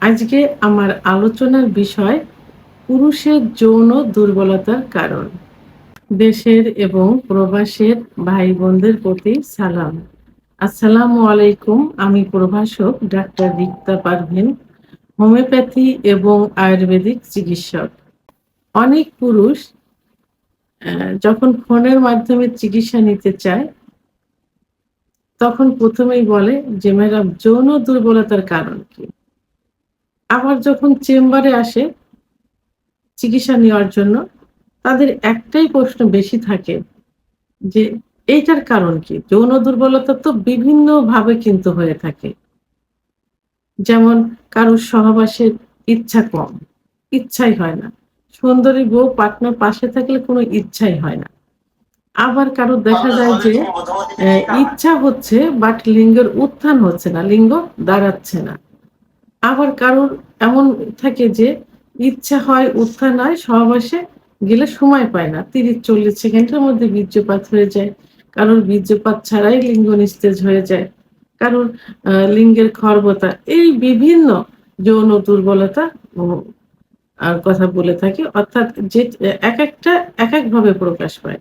আজকে আমার আলোচনার বিষয় পুরুষের যৌন দুর্বলতার কারণ। দেশের এবং প্রবাসের ভাই বোনদের প্রতি সালাম। আসসালামু আলাইকুম। আমি প্রভাষক ডাক্তার রিক্তা পারভীন, হোমিওপ্যাথি এবং আয়ুর্বেদিক চিকিৎসক। অনেক পুরুষ যখন ফোনের মাধ্যমে চিকিৎসা নিতে চায়, তখন প্রথমেই বলে যে, "ম্যাডাম যৌন দুর্বলতার কারণ কি?" আবার যখন চেম্বারে আসে চিকিৎসা নেওয়ার জন্য, তাদের একটাই প্রশ্ন বেশি থাকে যে, এইটার কারণ কি? যৌন দুর্বলতা তো বিভিন্নভাবে কিন্তু হয়ে থাকে। যেমন কারোর সহবাসের ইচ্ছা কম, ইচ্ছাই হয় না। সুন্দরী বউ পার্টনার পাশে থাকলে কোনো ইচ্ছাই হয় না। আবার কারোর দেখা যায় যে ইচ্ছা হচ্ছে বাট লিঙ্গের উত্থান হচ্ছে না, লিঙ্গ দাঁড়াচ্ছে না। আবার কারোর এমন থাকে যে ইচ্ছা হয়, উত্থান হয়, সহবাসে গেলে সময় পায় না। ৩০-৪০ সেকেন্ডের মধ্যে বীর্যপাত হয়ে যায়। কারোর বীর্যপাত ছাড়াই লিঙ্গ নিস্তেজ হয়ে যায়। কারোর লিঙ্গের খর্বতা, এই বিভিন্ন যৌন দুর্বলতা ও কথা বলে থাকি। অর্থাৎ যে একেকটা একেকভাবে প্রকাশ পায়।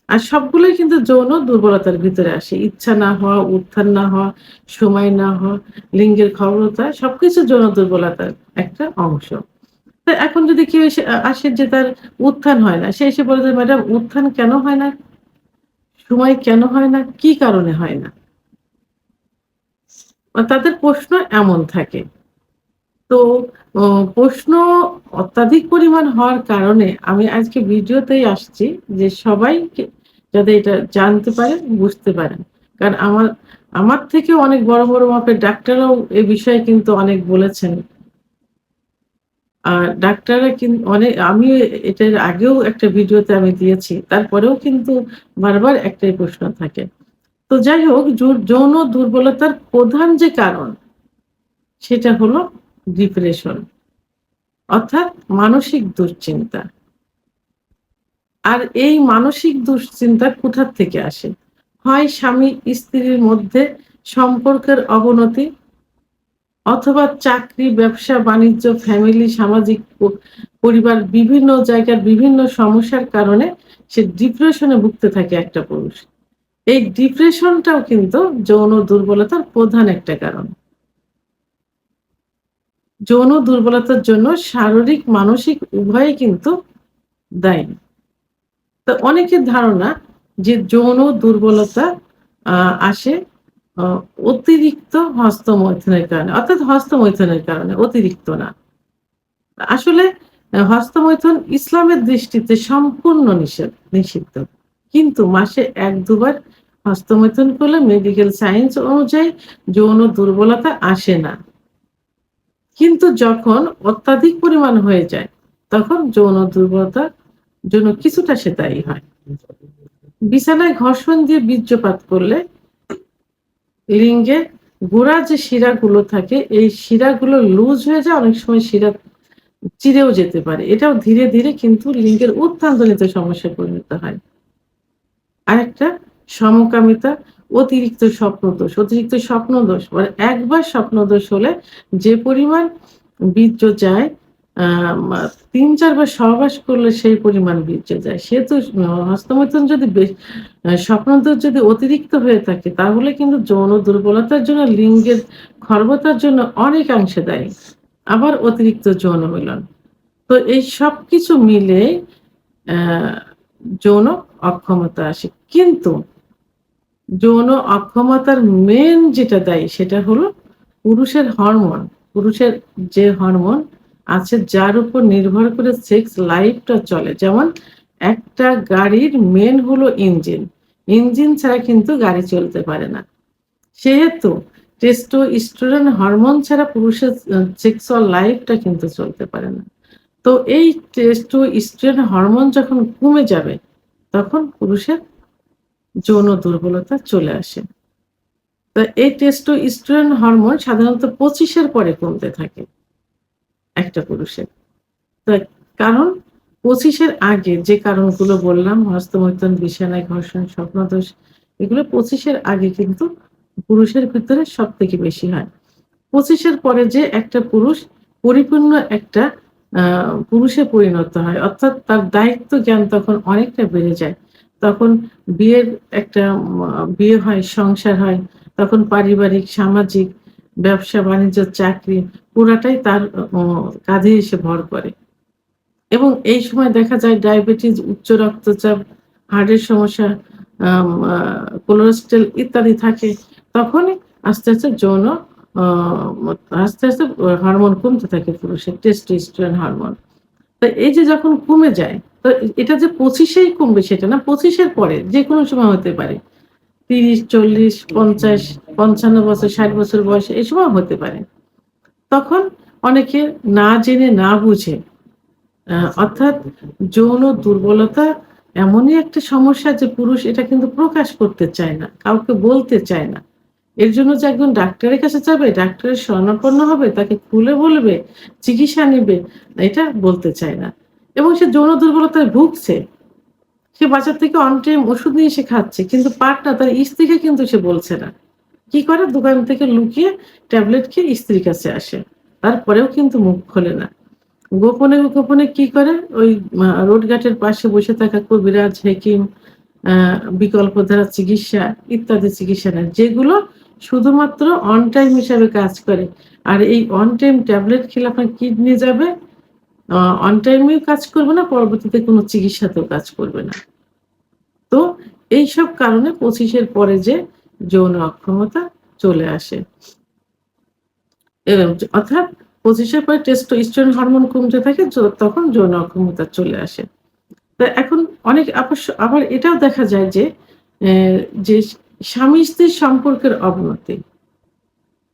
আর সবগুলোই কিন্তু যৌন দুর্বলতার ভিতরে আসে। ইচ্ছা না হওয়া, উত্থান না হওয়া, সময় না হওয়া, লিঙ্গের খর্বতা সবকিছু যৌন দুর্বলতার একটা অংশ। তো এখন যদি কেউ এসে আসে যে তার উত্থান হয় না, সে এসে বলে যে, "ম্যাডাম উত্থান কেন হয় না? সময় কেন হয় না? কি কারণে হয় না?" তাদের প্রশ্ন এমন থাকে। তো অ প্রশ্ন অত্যাধিক পরিমাণ হওয়ার কারণে আমি আজকে ভিডিওতেই আসছি যে সবাইকে যাতে এটা জানতে পারেন, বুঝতে পারেন। কারণ আমার থেকেও অনেক বড়, বড় মাপের ডাক্তাররাও এ বিষয়ে কিন্তু অনেক বলেছেন। ডাক্তাররা আমি এটার আগেও একটা ভিডিওতে আমি দিয়েছি। তারপরেও কিন্তু বারবার একটাই প্রশ্ন থাকে। তো যাই হোক, যৌন দুর্বলতার প্রধান যে কারণ সেটা হলো ডিপ্রেশন। অর্থাৎ মানসিক দুশ্চিন্তা। আর এই মানসিক দুশ্চিন্তা কোথার থেকে আসে? হয় স্বামী-স্ত্রীর মধ্যে সম্পর্কের অবনতি, অথবা চাকরি, ব্যবসা-বাণিজ্য, ফ্যামিলি, সামাজিক পরিবার বিভিন্ন জায়গার বিভিন্ন সমস্যার কারণে সে ডিপ্রেশনে ভুগতে থাকে একটা পুরুষ। এই ডিপ্রেশনটাও কিন্তু যৌন দুর্বলতার প্রধান একটা কারণ। যৌন দুর্বলতার জন্য শারীরিক, মানসিক উভয়ই কিন্তু দায়ী। তো অনেকের ধারণা যে যৌন দুর্বলতা আ আসে অ অতিরিক্ত হস্তমৈথুনের কারণে। অর্থাৎ হস্তমৈথুনের কারণে, অতিরিক্ত না। আসলে হস্তমৈথুন ইসলামের দৃষ্টিতে সম্পূর্ণ নিষিদ্ধ। কিন্তু মাসে ১-২ বার হস্তমৈথুন করলে মেডিকেল সায়েন্স অনুযায়ী যৌন দুর্বলতা আসে না। কিন্তু যখন অত্যাধিক পরিমাণ হয়ে যায়, তখন যৌন দুর্বলতার জন্য কিছুটা সে দায়ী হয়। বিছানায় ঘর্ষণ দিয়ে বীর্যপাত করলে লিঙ্গের গোড়ার যে শিরাগুলো থাকে, এই শিরাগুলো লুজ হয়ে যায়, অনেক সময় শিরা চিরেও যেতে পারে। এটাও ধীরে, ধীরে কিন্তু লিঙ্গের উত্থানজনিত সমস্যায় পরিণত হয়। আরেকটা সমকামিতা, অতিরিক্ত স্বপ্নদোষ। অতিরিক্ত স্বপ্নদোষ মানে একবার স্বপ্নদোষ হলে যে পরিমাণ বীর্য যায়, আ মা ৩-৪ বার সহবাস করলে সেই পরিমাণ বীর্য যায়। সেহেতু হস্তমৈথুন যদি স্বপ্নদোষ যদি অতিরিক্ত হয়ে থাকে, তাহলে কিন্তু যৌন দুর্বলতার জন্য, লিঙ্গের খর্বতার জন্য অনেকাংশে দায়ী। আবার অতিরিক্ত যৌন মিলন। তো এই সবকিছু মিলে অ্যা যৌন অক্ষমতা আসে। কিন্তু যৌন অক্ষমতার মেইন যেটা দায়ী সেটা হলো পুরুষের হরমোন। পুরুষের যে হরমোন আছে যার উপর নির্ভর করে সেক্স লাইফটা চলে। যেমন একটা গাড়ির মেইন হলো ইঞ্জিন। ইঞ্জিন ছাড়া কিন্তু গাড়ি চলতে পারে না। সেহেতু টেস্টোস্টেরন হরমোন ছাড়া পুরুষের সেক্সুয়াল লাইফটা কিন্তু চলতে পারে না। তো এই টেস্টোস্টেরন হরমোন যখন কমে যাবে, তখন পুরুষের যৌন দুর্বলতা চলে আসে। তো এই টেস্টোস্টেরন হরমোন সাধারণত ২৫ এর পরে কমতে থাকে একটা পুরুষের। তো কারণ ২৫ এর আগে যে কারণগুলো বললাম, হস্তমৈথুন, বিছানায় ঘর্ষণ, স্বপ্নদোষ, এগুলো ২৫ এর আগে কিন্তু পুরুষের ভিতরে সবথেকে বেশি হয়। ২৫ এর পরে যে একটা পুরুষ পরিপূর্ণ একটা পুরুষে পরিণত হয়। অর্থাৎ তার দায়িত্ব জ্ঞান তখন অনেকটা বেড়ে যায়। তখন বিয়ের একটা বিয়ে হয়, সংসার হয়। তখন পারিবারিক, সামাজিক, ব্যবসা-বাণিজ্য, চাকরি পুরাটাই তার অ কাঁধে এসে ভর করে। এবং এই সময় দেখা যায় ডায়াবেটিস, উচ্চ রক্তচাপ, হার্টের সমস্যা, আম আ কোলেস্টেরল ইত্যাদি থাকে। তখনই আস্তে, আস্তে যৌন অ আস্তে, আস্তে হরমোন কমতে থাকে পুরুষের টেস্টোস্টেরন হরমোন। তো এই যে যখন কমে যায়, তো এটা যে ২৫ এই কমবে সেটা না, ২৫ এর পরে যেকোনো সময় হতে পারে। ৩০, ৪০, ৫০, ৫৫ বছর, ৬০ বছর বয়সে এই সময় হতে পারে। তখন অনেকে না জেনে না বুঝে অর্থাৎ যৌন দুর্বলতা এমনই একটা সমস্যা যে পুরুষ এটা কিন্তু প্রকাশ করতে চায় না। কাউকে বলতে চায় না। এর জন্য যে একজন ডাক্তারের কাছে যাবে, ডাক্তারের শরণাপন্ন হবে, তাকে খুলে বলবে, চিকিৎসা নিবে, এটা বলতে চায় না। এবং সে যৌন দুর্বলতায় ভুগছে। সে বাজার থেকে অন টাইম ওষুধ নিয়ে সে খাচ্ছে। কিন্তু পার্টনার তার স্ত্রীকে কিন্তু সে বলছে না। কি করে? দোকান থেকে লুকিয়ে ট্যাবলেট খেয়ে স্ত্রীর কাছে আসে। তারপরেও কিন্তু মুখ খোলে না। গোপনে, গোপনে কি করে? ওই রোডঘাটের পাশে বসে থাকা কবিরাজ, হেকিম, আ বিকল্পধারা চিকিৎসা ইত্যাদি চিকিৎসা নেন। যেগুলো শুধুমাত্র অন টাইম হিসাবে কাজ করে। আর এই অন টাইম ট্যাবলেট খেলে আপনার কিডনি যাবে, আ অন টাইমেও কাজ করবে না, পরবর্তীতে কোনো চিকিৎসাতেও কাজ করবে না। তো এইসব কারণে ২৫ এর পরে যে যৌন অক্ষমতা চলে আসে। অর্থাৎ ২৫ এর পরে টেস্টোস্টেরন হরমোন কমতে থাকে, তখন যৌন অক্ষমতা চলে আসে। তো এখন অনেক আবার এটাও দেখা যায় যে, অ্যা যে স্বামী-স্ত্রীর সম্পর্কের অবনতি।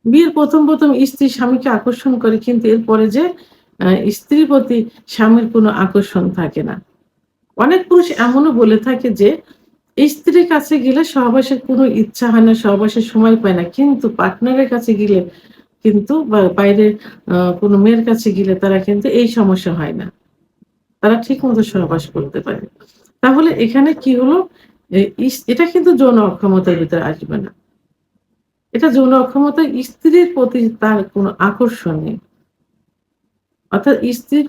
বিয়ের ১ম স্ত্রী স্বামীকে আকর্ষণ করে, কিন্তু এরপরে যে স্ত্রীর প্রতি স্বামীর কোনো আকর্ষণ থাকে না। অনেক পুরুষ এমনও বলে থাকে যে, স্ত্রীর কাছে গেলে সহবাসের কোনো ইচ্ছা হয় না, সহবাসের সময় পায় না। কিন্তু পার্টনারের কাছে গেলে কিন্তু বাইরে কোনো মেয়ের কাছে গেলে তারা কিন্তু এই সমস্যা হয় না। তারা ঠিকমতো সহবাস করতে পারে। তাহলে এখানে কি হলো? এ এটা কিন্তু যৌন অক্ষমতার ভিতরে আসবে না। এটা যৌন অক্ষমতা, স্ত্রীর প্রতি তার কোনো আকর্ষণ নেই। অর্থাৎ স্ত্রীর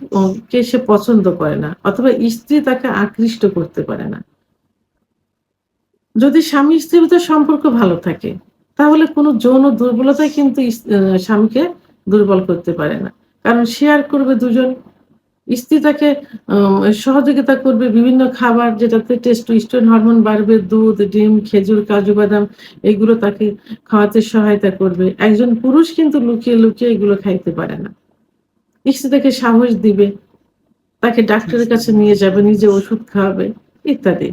কে সে পছন্দ করে না, অথবা স্ত্রী তাকে আকৃষ্ট করতে পারে না। যদি স্বামী-স্ত্রীর ভিতর সম্পর্ক ভালো থাকে, তাহলে কোনো যৌন দুর্বলতাই কিন্তু স্বামীকে দুর্বল করতে পারে না। কারণ শেয়ার করবে দুজন। স্ত্রী তাকে সহযোগিতা করবে বিভিন্ন খাবার, যেটাতে টেস্টোস্টেরন হরমোন বাড়বে। দুধ, ডিম, খেজুর, কাজু বাদাম এগুলো তাকে খাওয়াতে সহায়তা করবে। একজন পুরুষ কিন্তু লুকিয়ে, লুকিয়ে এগুলো খাইতে পারে না। স্ত্রী তাকে সাহস দিবে, তাকে ডাক্তারের কাছে নিয়ে যাবে, নিজে ওষুধ খাওয়াবে ইত্যাদি।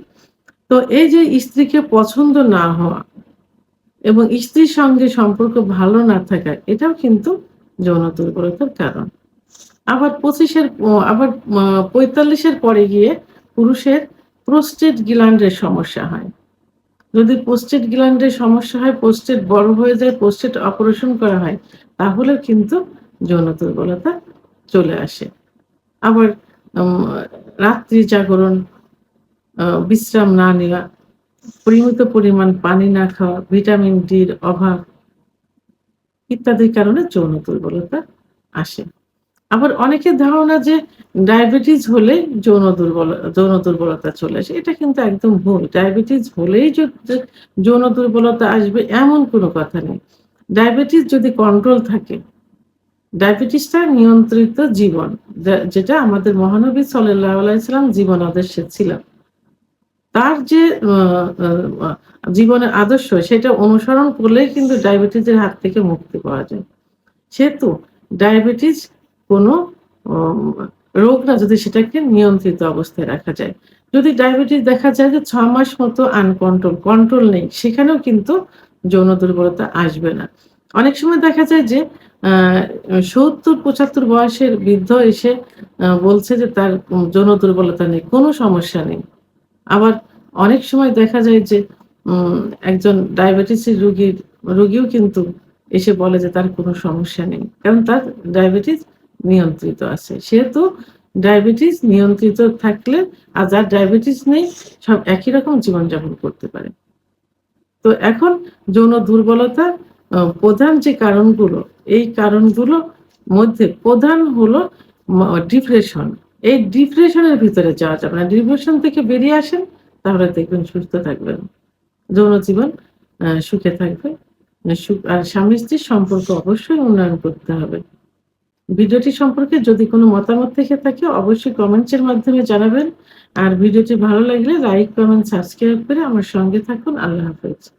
তো এই যে স্ত্রীকে পছন্দ না হওয়া এবং স্ত্রীর সঙ্গে সম্পর্ক ভালো না থাকা, এটাও কিন্তু যৌন দুর্বলতার কারণ। আবার ২৫ এর আবার ৪৫ এর পরে গিয়ে পুরুষের প্রোস্টেট গ্ল্যান্ডের সমস্যা হয়। যদি প্রোস্টেট গ্ল্যান্ডের সমস্যা হয়, প্রোস্টেট বড় হয়ে যায়, প্রোস্টেট অপারেশন করা হয়, তাহলেও কিন্তু যৌন দুর্বলতা চলে আসে। আবার উম রাত্রি জাগরণ, বিশ্রাম না নেওয়া, পরিমিত পরিমাণ পানি না খাওয়া, ভিটামিন ডির অভাব ইত্যাদির কারণে যৌন দুর্বলতা আসে। আবার অনেকের ধারণা যে ডায়াবেটিস হলেই যৌন দুর্বলতা চলে আসে। এটা কিন্তু একদম ভুল। ডায়াবেটিস হলেই যে যৌন দুর্বলতা আসবে এমন কোনো কথা নেই। ডায়াবেটিস যদি কন্ট্রোল থাকে, ডায়াবেটিসটা নিয়ন্ত্রিত জীবন। যেটা আমাদের মহানবী সাল্লাল্লাহু আলাইহি সাল্লাম জীবন আদর্শে ছিল। তার যে আ আ আ জীবনের আদর্শ সেটা অনুসরণ করলেই কিন্তু ডায়াবেটিসের হাত থেকে মুক্তি পাওয়া যায়। সেহেতু ডায়াবেটিস কোনো অম রোগ না, যদি সেটাকে নিয়ন্ত্রিত অবস্থায় রাখা যায়। যদি ডায়াবেটিস দেখা যায় যে ৬ মাস মতো কন্ট্রোল নেই, সেখানেও কিন্তু যৌন দুর্বলতা আসবে না। অনেক সময় দেখা যায় যে আ ৭০-৭৫ বয়সের বৃদ্ধ এসে বলছে যে তার যৌন দুর্বলতা নেই, কোনো সমস্যা নেই। আবার অনেক সময় দেখা যায় যে উম একজন ডায়াবেটিসের রোগীও কিন্তু এসে বলে যে তার কোনো সমস্যা নেই। কারণ তার ডায়াবেটিস নিয়ন্ত্রিত আছে। সেহেতু ডায়াবেটিস নিয়ন্ত্রিত থাকলে, আর যার ডায়াবেটিস নেই সব একই রকম জীবনযাপন করতে পারে। তো এখন যৌন দুর্বলতার প্রধান যে কারণগুলো, এই কারণগুলো মধ্যে প্রধান হলো ডিপ্রেশন। এই ডিপ্রেশনের ভিতরে যাওয়া যাবে না। ডিপ্রেশন থেকে বেরিয়ে আসেন, তাহলে দেখবেন সুস্থ থাকবেন। যৌন জীবন সুখে থাকবে। আর স্বামী-স্ত্রীর সম্পর্ক অবশ্যই উন্নয়ন করতে হবে। ভিডিওটি সম্পর্কে যদি কোনো মতামত থেকে থাকে অবশ্যই কমেন্টস এর মাধ্যমে জানাবেন। আর ভিডিওটি ভালো লাগলে লাইক, কমেন্ট, সাবস্ক্রাইব করে আমার সঙ্গে থাকুন। আল্লাহ হাফেজ।